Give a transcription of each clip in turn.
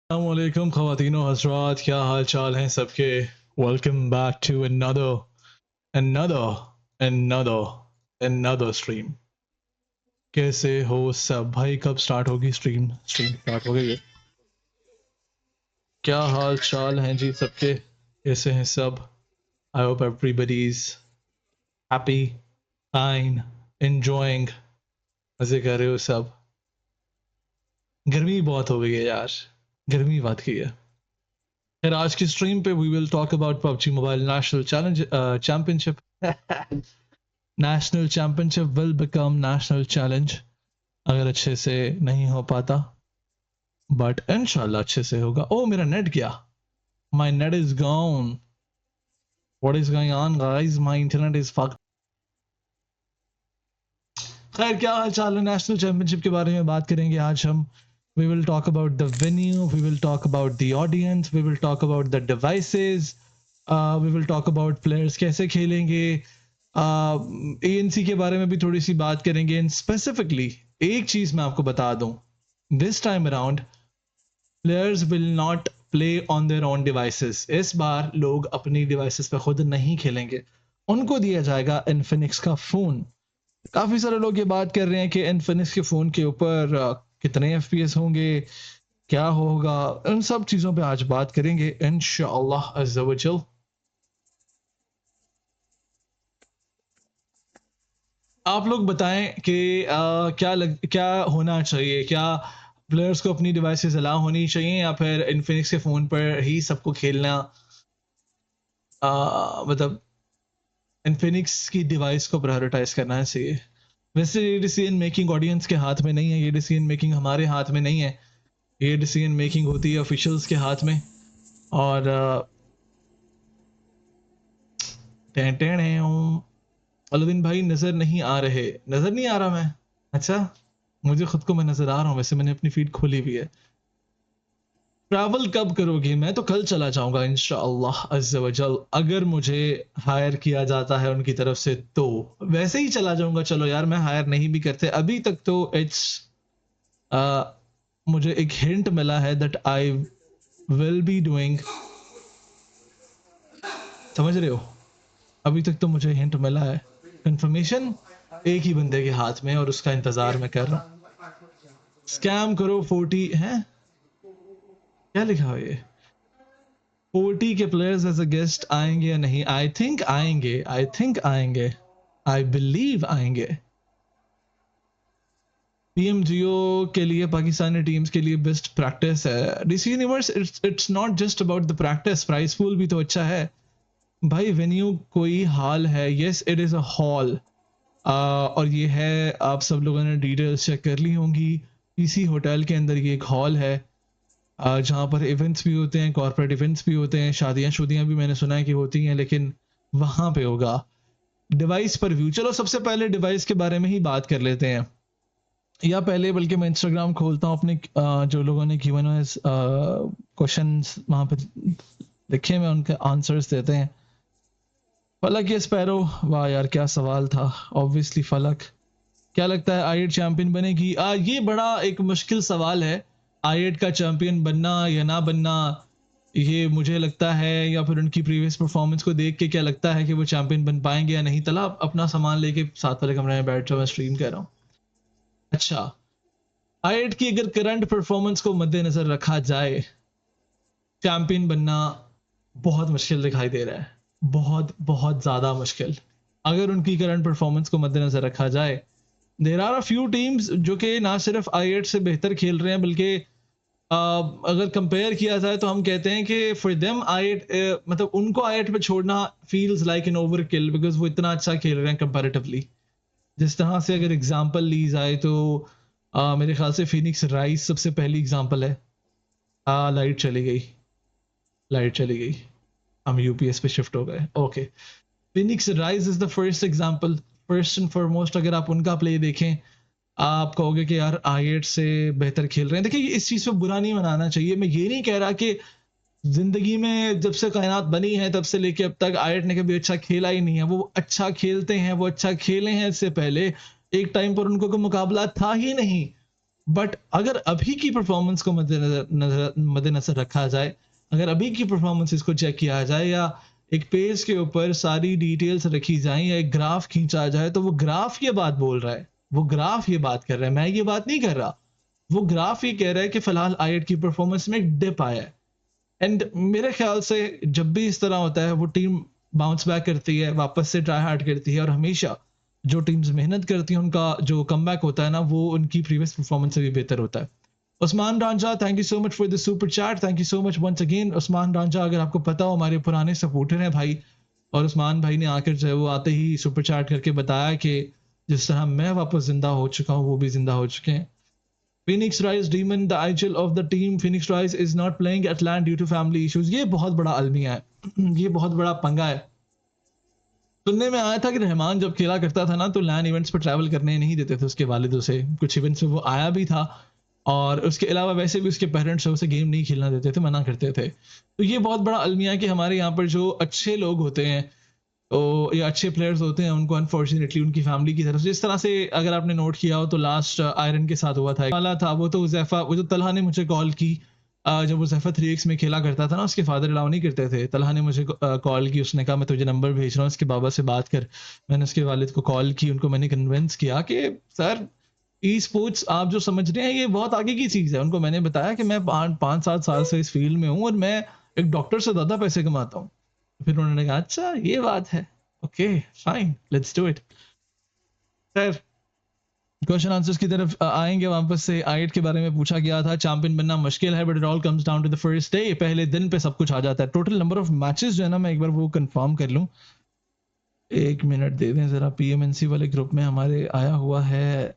अस्सलामुअलैकुम ख़वातीनो हज़रात, क्या हाल चाल हैं सबके। Welcome back to another another stream। कैसे हो सब भाई? कब स्टार्ट होगी स्ट्रीम स्टार्ट हो गई है। क्या हाल चाल हैं जी सबके, कैसे हैं सब? I hope everybody is happy, fine, enjoying, मज़े कर रहे हो सब। गर्मी बहुत हो गई है यार, गर्मी बात की है। फिर आज की स्ट्रीम पे we will talk about PUBG mobile national challenge championship. National championship will become national challenge अगर अच्छे से नहीं हो पाता, बट इंशाल्लाह अच्छे से होगा। ओ मेरा नेट गया, my net is gone. What is going on guys, my internet is fuck. खैर, क्या हाल चाल है? नेशनल चैंपियनशिप के बारे में बात करेंगे आज हम। We will talk about the venue, we will talk about the audience, we will talk about the devices, we will talk about players कैसे खेलेंगे, ANC के बारे में भी थोड़ी सी बात करेंगे। एंड स्पेसिफिकली एक चीज मैं आपको बता दूं, this time around players will not play on their own devices. इस बार लोग अपनी डिवाइसेस पे खुद नहीं खेलेंगे, उनको दिया जाएगा इन्फिनिक्स का फोन। काफी सारे लोग ये बात कर रहे हैं कि इन्फिनिक्स के फोन के ऊपर कितने FPS होंगे, क्या होगा, इन सब चीजों पे आज बात करेंगे इंशाअल्लाह अज़्ज़ा वजल। आप लोग बताएं कि क्या होना चाहिए, क्या प्लेयर्स को अपनी डिवाइसेस अलाउ होनी चाहिए या फिर इन्फिनिक्स के फोन पर ही सबको खेलना, मतलब इन्फिनिक्स की डिवाइस को प्रायोरिटाइज करना चाहिए। वैसे ये डिसीजन मेकिंग ऑडियंस के हाथ में नहीं है, ये डिसीजन मेकिंग हमारे हाथ में नहीं है, ये डिसीजन मेकिंग होती है ऑफिशियल्स के हाथ में। और अलाउद्दीन भाई नजर नहीं आ रहे, नजर नहीं आ रहा मैं? अच्छा, मुझे खुद को मैं नजर आ रहा हूँ, वैसे मैंने अपनी फीड खोली हुई है। ट्रैवल कब करोगे? मैं तो कल चला जाऊंगा इंशाअल्लाह अज़्ज़ा वजल, अगर मुझे हायर किया जाता है उनकी तरफ से तो वैसे ही चला जाऊंगा। चलो यार, मैं हायर नहीं भी करते अभी तक तो इट्स मुझे एक हिंट मिला है that I will be doing, समझ रहे हो? अभी तक तो मुझे हिंट मिला है, कंफर्मेशन एक ही बंदे के हाथ में और उसका इंतजार मैं कर रहा हूँ। स्कैम करो 40 है, क्या लिखा हुआ ये? 40 के प्लेयर्स एज अ गेस्ट आएंगे या नहीं? आई थिंक आएंगे, आई बिलीव आएंगे। पीएमजीओ के लिए, पाकिस्तानी टीम्स के लिए बेस्ट प्रैक्टिस है DC universe. It's not just about the practice, price pool भी तो अच्छा है भाई। वेन्यू कोई हाल है? Yes it is a hall, और ये है, आप सब लोगों ने डिटेल्स चेक कर ली होंगी। इसी होटल के अंदर ये एक हॉल है जहाँ पर इवेंट्स भी होते हैं, कॉर्पोरेट इवेंट्स भी होते हैं, शादियाँ भी मैंने सुना है कि होती हैं, लेकिन वहाँ पे होगा। डिवाइस पर व्यू, चलो सबसे पहले डिवाइस के बारे में ही बात कर लेते हैं, या पहले बल्कि मैं इंस्टाग्राम खोलता हूँ अपने, जो लोगों ने गिवन है क्वेश्चंस वहाँ पे लिखे हुए, उनके आंसर्स देते हैं। फलक या स्पैरो, वाह यार क्या सवाल था। ऑब्वियसली फलक। क्या लगता है आई8 चैंपियन बनेगी? ये बड़ा एक मुश्किल सवाल है, आई8 का चैंपियन बनना या ना बनना। ये मुझे लगता है, या फिर उनकी प्रीवियस परफॉर्मेंस को देख के क्या लगता है कि वो चैंपियन बन पाएंगे या नहीं। तला अपना सामान लेके साथ वाले कमरे में बैठ जाओ, मैं स्ट्रीम कर रहा हूँ। अच्छा, आई8 की अगर करंट परफॉर्मेंस को मद्देनजर रखा जाए, चैंपियन बनना बहुत मुश्किल दिखाई दे रहा है, बहुत बहुत ज्यादा मुश्किल। अगर उनकी करंट परफॉर्मेंस को मद्देनजर रखा जाए, there are a few teams जो कि ना सिर्फ आई8 से बेहतर खेल रहे हैं, बल्कि अगर कंपेयर किया जाए तो हम कहते हैं कि फॉर देम आई8, मतलब उनको आई8 पे छोड़ना feels like an overkill, because वो इतना अच्छा खेल रहे हैं कंपैरेटिवली। जिस तरह से अगर एग्जांपल ली जाए तो मेरे ख्याल से फिनिक्स राइस सबसे पहली एग्जांपल है। लाइट चली गई, लाइट चली गई, हम यूपीएस पे शिफ्ट हो गए। Okay, Phoenix rise is the first example. First and foremost अगर आप उनका प्ले देखें, आप कहोगे कि यार आई8 से बेहतर खेल रहे हैं। देखिए, इस चीज पे बुरा नहीं मनाना चाहिए। मैं ये नहीं कह रहा कि जिंदगी में जब से कायनात बनी है तब से लेके अब तक आई8 ने कभी अच्छा खेला ही नहीं है। वो अच्छा खेलते हैं, वो अच्छा खेले हैं। इससे पहले एक टाइम पर उनको कोई मुकाबला था ही नहीं, बट अगर अभी की परफॉर्मेंस को मद्देनजर रखा जाए, अगर अभी की परफॉर्मेंसेस को चेक किया जाए या एक पेज के ऊपर सारी डिटेल्स रखी जाए या एक ग्राफ खींचा जाए, तो वो ग्राफ ये बात बोल रहा है, वो ग्राफ ये बात कर रहा है, मैं ये बात नहीं कर रहा। वो ग्राफ ये कह रहा है कि फिलहाल आईएट की परफॉर्मेंस में एक डिप आया है। एंड मेरे ख्याल से जब भी इस तरह होता है वो टीम बाउंस बैक करती है, वापस से ट्राई हार्ड करती है, और हमेशा जो टीम्स मेहनत करती हैं उनका जो कमबैक होता है ना, वो उनकी प्रीवियस परफॉर्मेंस से भी बेहतर होता है। Usman Ranjha, thank you so much for the super chat, thank you so much once again. Usman Ranjha, अगर आपको पता हो, हमारे पुराने सपोर्टर हैं भाई, और उस्मान भाई ने आकर जो है वो आते ही सुपर चैट करके बताया कि जिस तरह मैं वापस जिंदा हो चुका हूँ वो भी जिंदा हो चुके हैं। Phoenix Rise Demon, the IGL of the team Phoenix Rise is not playing at LAN due to family issues। ये बहुत बड़ा अलमिया है ये बहुत बड़ा पंगा है। सुनने में आया था कि रहमान जब खेला करता था ना, तो लैन इवेंट्स पर ट्रैवल करने नहीं देते थे उसके वालिद उसे। कुछ इवेंट्स में वो आया भी था, और उसके अलावा वैसे भी उसके पेरेंट्स उसे गेम नहीं खेलना देते थे, मना करते थे। तो ये बहुत बड़ा अलमिया है कि हमारे यहाँ पर जो अच्छे लोग होते हैं, तो या अच्छे प्लेयर्स होते हैं, उनको अनफॉर्चुनेटली उनकी फैमिली की तरफ से, जिस तरह से अगर आपने नोट किया हो तो लास्ट आयरन के साथ हुआ था वाला था वो, तो उज़ैफा, वो जो तलहा ने मुझे कॉल की, जब उज़ैफा 3x में खेला करता था ना, उसके फादर अलाउ नहीं करते थे। तलहा ने मुझे कॉल की, उसने कहा मैं तुझे नंबर भेज रहा हूँ, उसके बाबा से बात कर। मैंने उसके वालिद को कॉल की, उनको मैंने कन्विंस किया कि सर, ई स्पोर्ट्स आप जो समझ रहे हैं ये बहुत आगे की चीज़ है। उनको मैंने बताया कि मैं 5-7 साल से इस फील्ड में हूँ और मैं एक डॉक्टर से ज़्यादा पैसे कमाता हूँ। फिर उन्होंने कहा अच्छा ये बात है, okay fine, let's do it. खैर, क्वेश्चन आंसर्स की तरफ आएंगे वापस से। आइट के बारे में पूछा गया था, चैंपियन बनना मुश्किल है, but it all comes down to the first day. पहले दिन पे सब कुछ आ जाता है। टोटल नंबर ऑफ मैचेस जो है ना, मैं एक बार वो कंफर्म कर लूं, एक मिनट दे दें जरा। पीएमएनसी वाले ग्रुप में हमारे आया हुआ है,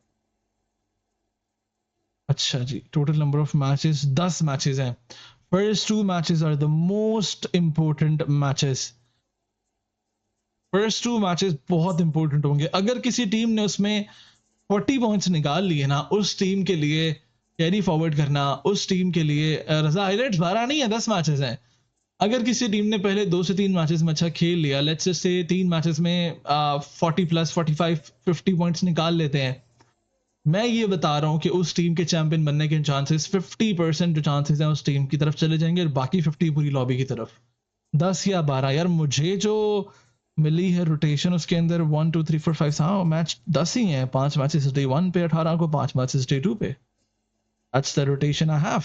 अच्छा जी, total number of matches 10 matches हैं। First 2 matches are the most important matches. First 2 matches बहुत इंपॉर्टेंट होंगे। अगर किसी टीम ने उसमें 40 पॉइंट्स निकाल लिए ना, उस टीम के लिए कैरी फॉरवर्ड करना, उस टीम के लिए रजा हाईलाइट्स 12 नहीं है, 10 मैचेस हैं। अगर किसी टीम ने पहले 2 से 3 मैचेस में अच्छा खेल लिया, लेट्स से 3 मैचेस में 40 प्लस 45-50 पॉइंट्स निकाल लेते हैं, मैं ये बता रहा हूँ कि उस टीम के चैंपियन बनने के चांसेस 50% जो चांसेस हैं उस टीम की तरफ चले जाएंगे, और बाकी 50 पूरी लॉबी की तरफ। 10 या 12 यार, मुझे जो मिली है रोटेशन उसके अंदर 1 2 3 4 5, हाँ मैच 10 ही हैं। 5 मैचेस डे 1 पे, 18 को 5 मैचेस डे 2 पे। That's the rotation I have.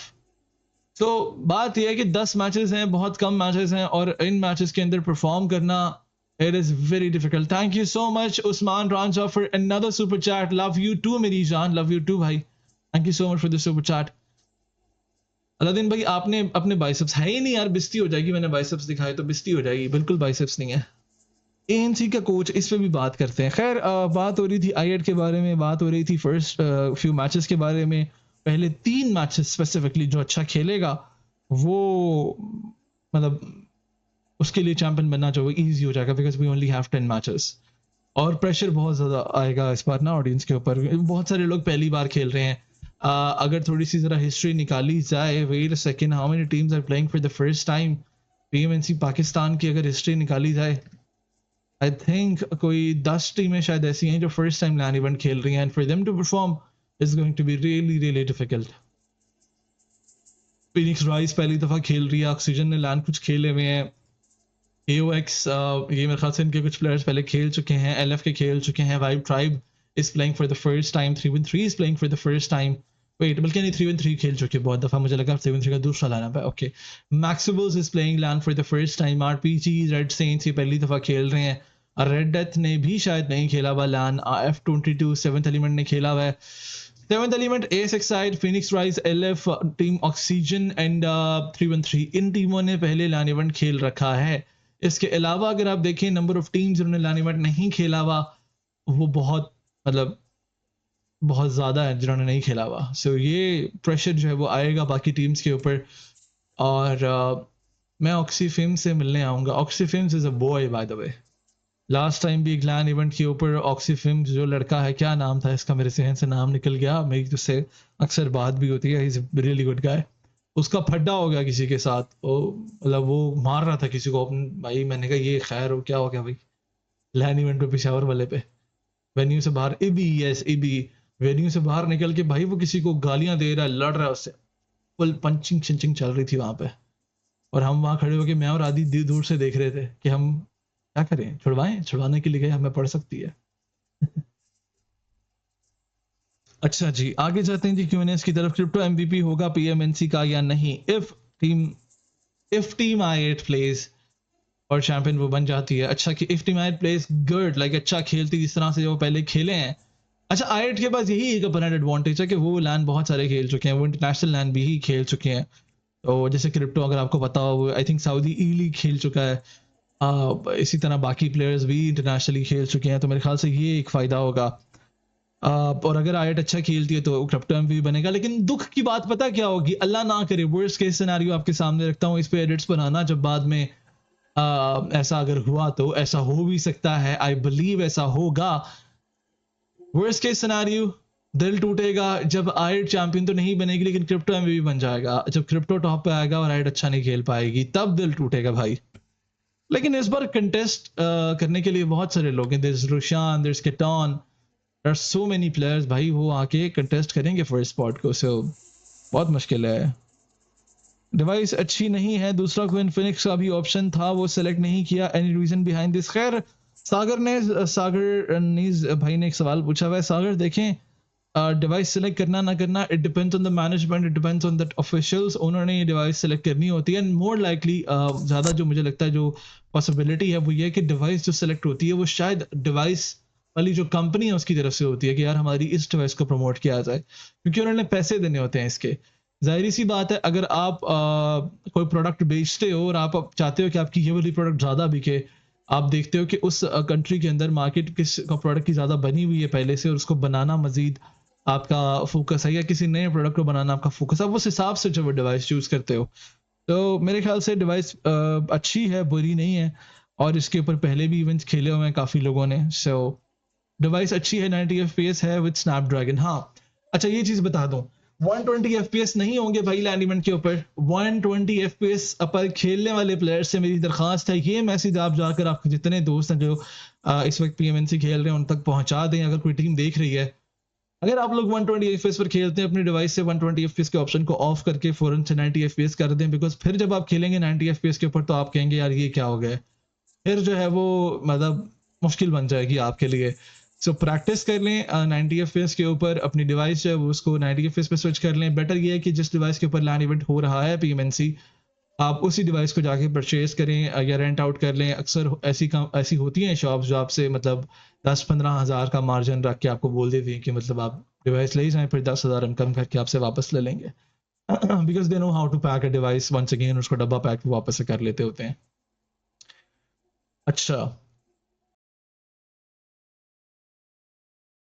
तो बात यह है कि 10 मैचेस हैं, बहुत कम मैचेस हैं, और इन मैचेस के अंदर परफॉर्म करना it is very difficult. Thank you so much Usman Ranjha for another super chat. Love you too मेरी जान, लव यू टू भाई, thank you so much for the super chat. Aladdin भाई, आपने अपने बाइसेप्स है ही नहीं यार, बिस्ती हो जाएगी। मैंने बाइसेप्स दिखाए तो बिस्ती हो जाएगी, बिल्कुल बाइसेप्स नहीं है। एएनसी का कोच, इस पे भी बात करते हैं। खैर, बात हो रही थी आईएड के बारे में, बात हो रही थी फर्स्ट फ्यू मैचेस के बारे में। पहले 3 मैचेस स्पेसिफिकली जो अच्छा खेलेगा वो, मतलब उसके लिए चैंपियन बनना जो इजी हो जाएगा, because we only have 10 matches. और प्रेशर बहुत ज़्यादा आएगा इस बार ना ऑडियंस के ऊपर। बहुत सारे लोग पहली बार खेल रहे हैं। अगर थोड़ी सी ज़रा हिस्ट्री निकाली जाए, wait a second, how many teams are playing for the first time. PMNC Pakistan की अगर हिस्ट्री निकाली जाए, आई थिंक कोई 10 टीमें शायद ऐसी हैं जो फर्स्ट टाइम लैन इवेंट खेल रही हैं, and for them to perform is going to be really really difficult. Phoenix Rise पहली दफा खेल रही है, ऑक्सीजन ने लैन कुछ खेले हुए हैं, AOX ये मेरे ख्याल से इनके कुछ प्लेयर्स पहले खेल चुके हैं, LF के खेल चुके हैं, Vibe Tribe is playing for the first time, 313 is playing for the first time. Wait, बल्कि नहीं, 313 खेल चुके बहुत दफा, मुझे लगा 313 का दूसरा लाइनअप है। Okay, Maxiballs is playing LAN for the first time. RPG Red Saints ये पहली दफा खेल रहे हैं। रेड डेथ ने भी शायद नहीं खेला हुआ लैन। F22 सेवंथ एलिमेंट ने खेला हुआ है। Seventh element, ASX side, Phoenix rise, LF team, oxygen and 313, इन टीमों ने पहले लैन इवेंट खेल रखा है। इसके अलावा अगर आप देखें नंबर ऑफ टीम्स जिन्होंने लैन इवेंट नहीं खेला हुआ, वो बहुत, मतलब बहुत ज़्यादा है जिन्होंने नहीं खेला हुआ। सो ये प्रेशर जो है वो आएगा बाकी टीम्स के ऊपर। और मैं ऑक्सीफिम से मिलने आऊँगा। Oxyfims is a boy by the way. Last time भी एक लैन इवेंट के ऊपर ऑक्सीफिम जो लड़का है, क्या नाम था इसका, मेरे जहन से नाम निकल गया, मेरी जिससे अक्सर बात भी होती है, इज़ रियली गुड गाय। उसका फड्डा हो गया किसी के साथ, वो मतलब वो मार रहा था किसी को अपने भाई। मैंने कहा ये खैर हो, क्या हो गया भाई, लैन इवेंट पे, पिशावर वाले पे, वेन्यू से बाहर। इबी, यस इबी, वेन्यू से बाहर निकल के भाई वो किसी को गालियां दे रहा है, लड़ रहा है उससे, फुल पंचिंग चिंचिंग चल रही थी वहां पे। और हम वहां खड़े होके मैं और आदि दूर से देख रहे थे कि हम क्या करें, छुड़वाएं, छुड़वाने के लिए गए, हमें पड़ सकती है। अच्छा जी, आगे जाते हैं जी क्यूएनएस की तरफ। क्रिप्टो एमवीपी होगा पीएमएनसी का या नहीं? Team if team I8 plays और चैंपियन वो बन जाती है। अच्छा कि if team I8 plays good, like अच्छा खेलती जिस तरह से वो पहले खेले हैं। अच्छा, आई8 के पास यही एक अपना एडवांटेज है कि वो लैंड बहुत सारे खेल चुके हैं, वो इंटरनेशनल लैंड भी ही खेल चुके हैं। तो जैसे क्रिप्टो अगर आपको पता हो, वो I think Saudi E league खेल चुका है। इसी तरह बाकी प्लेयर्स भी इंटरनेशनली खेल चुके हैं, तो मेरे ख्याल से ये एक फ़ायदा होगा। और अगर आयट अच्छा खेलती है तो क्रिप्टो भी बनेगा। लेकिन दुख की बात पता क्या होगी, अल्लाह ना करे वर्स्ट केस सिनेरियो आपके सामने रखता हूँ, इस पे एडिट्स बनाना जब बाद में ऐसा अगर हुआ तो ऐसा हो भी सकता है, आई बिलीव ऐसा होगा। वर्स्ट केस सिनेरियो, दिल टूटेगा जब आयट चैंपियन तो नहीं बनेगी लेकिन क्रिप्टो एमवीपी बन जाएगा। जब क्रिप्टो टॉप पे आएगा और आयट अच्छा नहीं खेल पाएगी तब दिल टूटेगा भाई। लेकिन इस बार कंटेस्ट करने के लिए बहुत सारे लोग हैं, there is Rushan, there is Keaton, there are so many players भाई, वो आके कंटेस्ट करेंगे फर्स्ट स्पॉट को, सो बहुत मुश्किल है। डिवाइस अच्छी नहीं है, दूसरा कोई इन्फिनिक्स का भी ऑप्शन था वो सेलेक्ट नहीं किया, एनी रीजन बिहाइंड दिस? खैर सागर नीज भाई ने एक सवाल पूछा हुआ है। सागर देखें, डिवाइस सेलेक्ट करना ना करना, it depends on the management, it depends on the officials, उन्होंने ये डिवाइस सेलेक्ट करनी होती है। एंड मोर लाइकली ज़्यादा जो मुझे लगता है जो पॉसिबिलिटी है वो ये है कि डिवाइस जो सेलेक्ट होती है वो शायद डिवाइस वाली जो कंपनी है उसकी तरफ से होती है कि यार हमारी इस डिवाइस को प्रमोट किया जाए, क्योंकि उन्होंने पैसे देने होते हैं इसके। जाहिर सी बात है, अगर आप कोई प्रोडक्ट बेचते हो और आप चाहते हो कि आपकी ये वाली प्रोडक्ट ज़्यादा बिके, आप देखते हो कि उस कंट्री के अंदर मार्केट किस प्रोडक्ट की ज़्यादा बनी हुई है पहले से और उसको बनाना मजीद आपका फोकस है, या किसी नए प्रोडक्ट को बनाना आपका फोकस है, आप उस हिसाब से जब डिवाइस चूज़ करते हो। तो मेरे ख्याल से डिवाइस अच्छी है, बुरी नहीं है, और इसके ऊपर पहले भी इवेंट्स खेले हुए हैं काफ़ी लोगों ने। सो डिवाइस अच्छी है, 90 एफपीएस है विद स्नैपड्रैगन। हाँ, अच्छा ये चीज़ बता दूं, 120 एफपीएस नहीं होंगे भाई लैंड इवेंट के ऊपर। 120 एफपीएस पर खेलने वाले प्लेयर से मेरी दरखास्त है, ये मैसेज आप जाकर आपके जितने दोस्त हैं जो इस वक्त पीएमएनसी खेल रहे हैं उन तक पहुंचा दें, अगर कोई टीम देख रही है। अगर आप लोग 120 एफपीएस पर खेलते हैं, अपनी डिवाइस से 120 एफपीएस के ऑप्शन को ऑफ करके फौरन से 90 एफपीएस कर दें, बिकॉज फिर जब आप खेलेंगे 90 एफपीएस के ऊपर तो आप कहेंगे यार ये क्या हो गया है, फिर जो है वो मतलब मुश्किल बन जाएगी आपके लिए। सो प्रैक्टिस कर लें 90 एफपीएस के ऊपर, अपनी डिवाइस जो है वो उसको 90 एफपीएस पे स्विच कर लें। बेटर ये है कि जिस डिवाइस के ऊपर लैंड इवेंट हो रहा है पीएमएनसी, आप उसी डिवाइस को जाके परचेज करें या रेंट आउट कर लें। अक्सर ऐसी होती हैं शॉप्स जो आपसे मतलब 10-15 हज़ार का मार्जिन रख के आपको बोल देती हैं कि मतलब आप डिवाइस ले जाएं, फिर 10,000 हम कम करके आपसे वापस ले लेंगे, because they know how to pack a device once again, उसको डब्बा पैक वापस से कर लेते होते हैं। अच्छा,